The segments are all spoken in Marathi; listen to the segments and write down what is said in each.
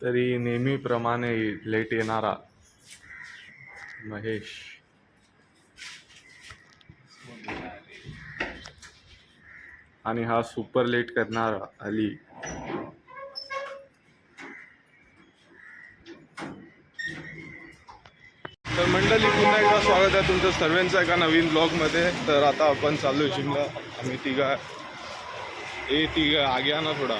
तरी नेहमीप्रमाणे लेट येणारा महेश आणि हा सुपर लेट करणारा अली. तर मंडळी, पुन्हा एकदा स्वागत आहे तुमचं सर्वांचं एका नवीन ब्लॉगमध्ये. तर आता आपण चालू जिमला. आम्ही तिघं आगे ना थोडा.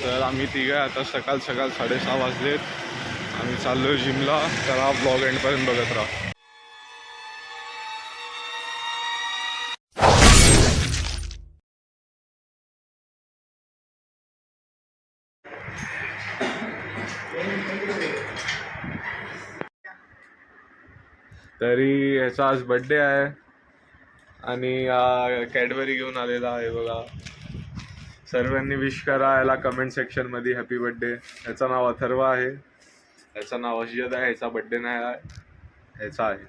तर आम्ही तिघं आता सकाळ 6:30 वाजलेत. आम्ही चाललो जिमला. तर हा ब्लॉग एंडपर्यंत बघत राहा. तरी ह्याचा आज बड्डे आहे आणि कॅडबरी घेऊन आलेला आहे बघा. सर्वांनी विश करा याला कमेंट सेक्शन मध्ये हॅपी बर्थडे. ह्याचं नाव अथर्व आहे, ह्याचं नाव अशजद आहे. ह्याचा बर्थडे नाही आहे, ह्याचा आहे.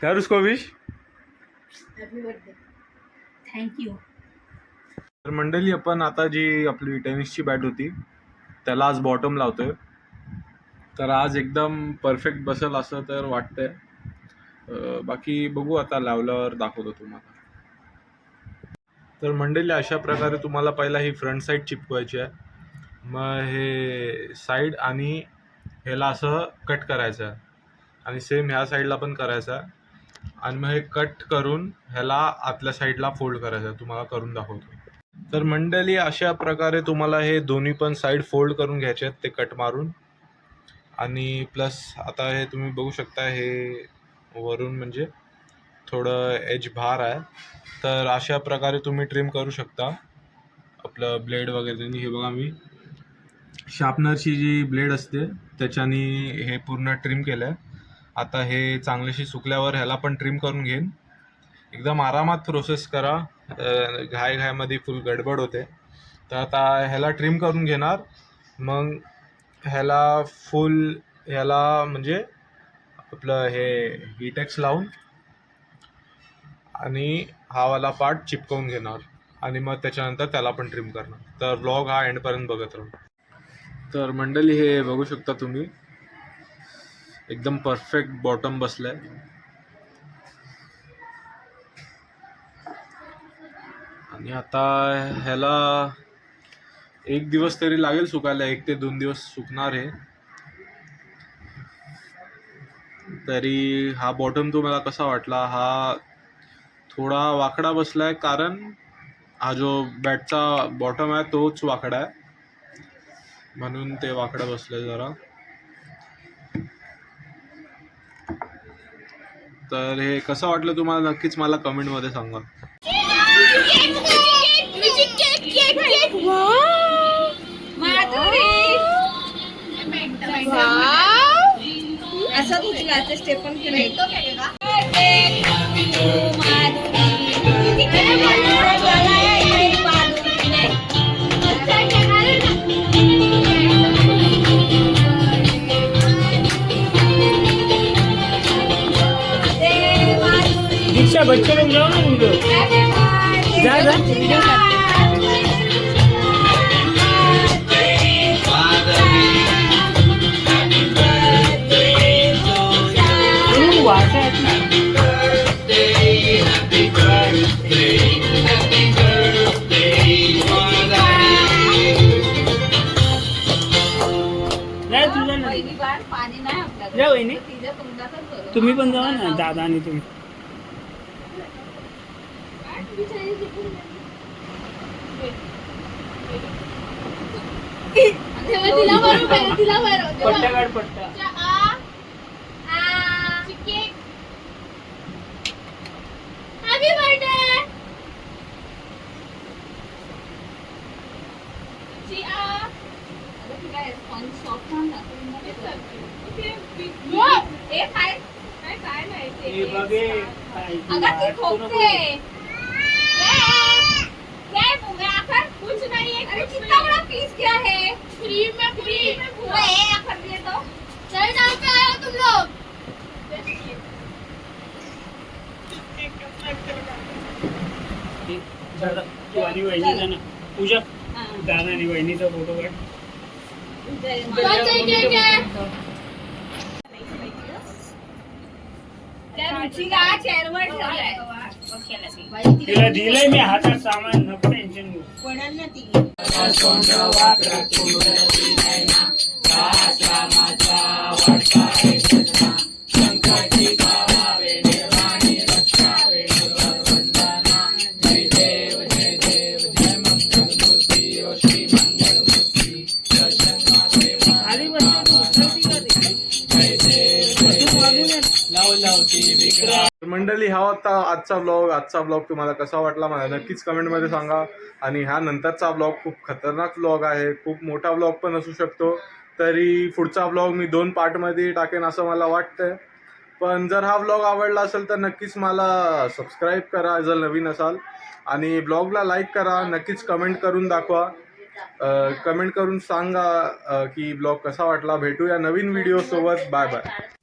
कर उसको विश. Happy birthday. थँक्यू. तर मंडळी, आपण आता जी आपली टेनिसची बॅट होती त्याला आज बॉटम लावतोय. तर आज एकदम परफेक्ट बसेल असं तर वाटतंय. बाकी बघू, आता लावल्यावर दाखवतो तुम्हाला. तर मंडळी, अशा प्रकारे तुम्हाला पहिला ही फ्रंट साईड चिपकवायची आहे. मग हे साईड आणि ह्याला असं कट करायचं आहे आणि सेम ह्या साईडला पण करायचं आहे. आणि मग हे कट करून ह्याला आतल्या साईडला फोल्ड करायचं आहे. तुम्हाला करून दाखवतो. तर मंडळी, अशा प्रकारे तुम्हाला हे दोन्ही पण साईड फोल्ड करून घ्यायचे आहेत ते कट मारून. आणि प्लस आता हे तुम्ही बघू शकता, हे वरून म्हणजे थोडं एज बाहेर आहे. तर अशा प्रकारे तुम्ही ट्रिम करू शकता आपलं ब्लेड वगैरे. हे बघा, मी शार्पनरची जी ब्लेड असते त्याच्याने हे पूर्ण ट्रिम केलं आहे. आता हे चांगल्याशी सुकल्यावर ह्याला पण ट्रिम करून घेईन. एकदम आरामात प्रोसेस करा, घाईमध्ये फुल गडबड होते. तर आता ह्याला ट्रिम करून घेणार. मग ह्याला म्हणजे आपलं हे हीटेक्स लावून आणि हा वाला पार्ट चिपकवून घेणार आणि मग त्याच्यानंतर त्याला पण ट्रिम करणार. तर ब्लॉग हा एंडपर्यंत बघत राहा. तर मंडळी, हे बघू शकता तुम्ही, एकदम परफेक्ट बॉटम बसलाय. आणि आता ह्याला 1 दिवस तरी लागेल सुकायला. 1 ते 2 दिवस सुकणार आहे. तरी हा बॉटम तुम्हाला कसा वाटला? हा थोडा वाकडा बसलाय कारण हा जो बॅटचा बॉटम आहे तोच वाकडा आहे, म्हणून ते वाकडं बसलंय जरा. तर हे कसं वाटलं तुम्हाला नक्कीच मला कमेंट मध्ये सांगा. असं उचलायचं स्टेप पण केलं. दीक्षा, बच्चे लोग जाओ ना उनको. जा जा वहिनी, तुम्ही पण जावा ना, दादा आणि तुम्ही. पट्टा काढ, पट्टा. Happy birthday. कुछ नहीं है. अरे कितना बड़ा पीस क्या है? फ्री में पूरा है. कर दिए तो सही नाम पे आए हो तुम लोग. तू आणि वहिनी जा ना. पूजा दादा आणि बहिणीचा फोटो काढ. तिला दिलंय मी हातात सामान, नको टेन्शन घेऊ. खाली बसते तू, उचलती का ते? तू बघून ये. मंडळी हा होता आजचा ब्लॉग तुम्हाला कसा वाटला मला नक्कीच कमेंटमध्ये सांगा. आणि ह्या नंतरचा ब्लॉग खूप खतरनाक ब्लॉग आहे, खूप मोठा ब्लॉग पण असू शकतो. तरी पुढचा ब्लॉग मी 2 पार्टमध्ये टाकेन असं मला वाटतंय. पण जर हा ब्लॉग आवडला असेल तर नक्कीच मला सबस्क्राईब करा जर नवीन असाल, आणि ब्लॉगला लाईक करा. नक्कीच कमेंट करून दाखवा, कमेंट करून सांगा की ब्लॉग कसा वाटला. भेटूया नवीन व्हिडिओसोबत. Bye bye.